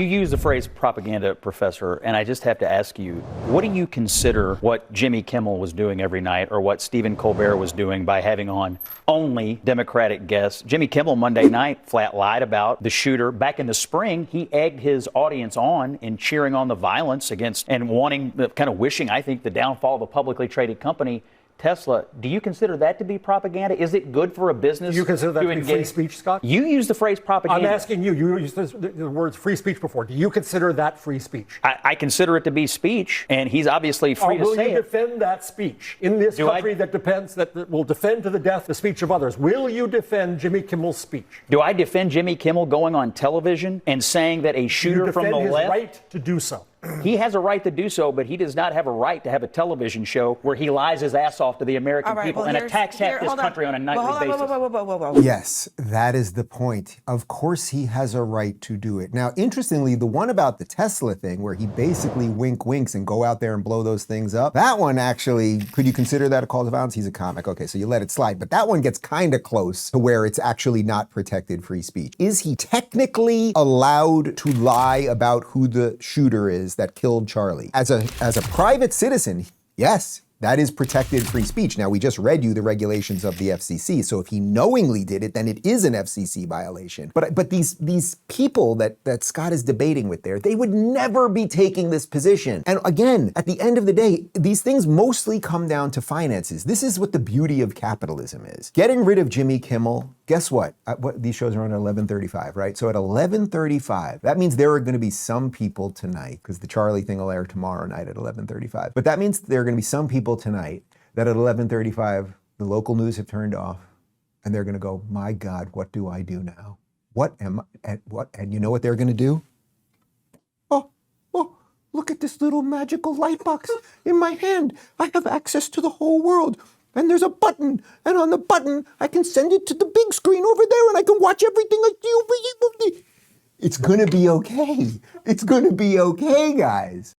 You use the phrase propaganda, Professor, and I just have to ask you, what do you consider what Jimmy Kimmel was doing every night or what Stephen Colbert was doing by having on only Democratic guests? Jimmy Kimmel Monday night flat lied about the shooter. Back in the spring, he egged his audience on in cheering on the violence against and wanting, kind of wishing, I think, the downfall of a publicly traded company, Tesla. Do you consider that to be propaganda? Is it good for a business? Do you consider that to be free speech, Scott? You use the phrase propaganda. I'm asking you. You used the words free speech before. Do you consider that free speech? I consider it to be speech, and he's obviously free to say it. Will you defend that speech in this country that will defend to the death the speech of others? Will you defend Jimmy Kimmel's speech? Do I defend Jimmy Kimmel going on television and saying that a shooter from the left? Do you defend his right to do so? He has a right to do so, but he does not have a right to have a television show where he lies his ass off to the American people and attacks half this country on a nightly basis. Yes, that is the point. Of course he has a right to do it. Now, interestingly, the one about the Tesla thing where he basically winks and go out there and blow those things up, that one actually, could you consider that a call to violence? He's a comic. Okay, so you let it slide. But that one gets kind of close to where it's actually not protected free speech. Is he technically allowed to lie about who the shooter is that killed Charlie? As a private citizen, yes, that is protected free speech. Now, we just read you the regulations of the FCC, so if he knowingly did it, then it is an FCC violation. But these people that Scott is debating with there, they would never be taking this position. And again, at the end of the day, these things mostly come down to finances. This is what the beauty of capitalism is. Getting rid of Jimmy Kimmel, guess what? These shows are on at 11:35, right? So at 11:35, that means there are going to be some people tonight, because the Charlie thing will air tomorrow night at 11:35. But that means there are going to be some people tonight that at 11:35, the local news have turned off, and they're going to go, my God, what do I do now? And you know what they're going to do? Oh, look at this little magical light box in my hand. I have access to the whole world. And there's a button, and on the button, I can send it to the big screen over there, and I can watch everything I do. It's gonna be okay. It's gonna be okay, guys.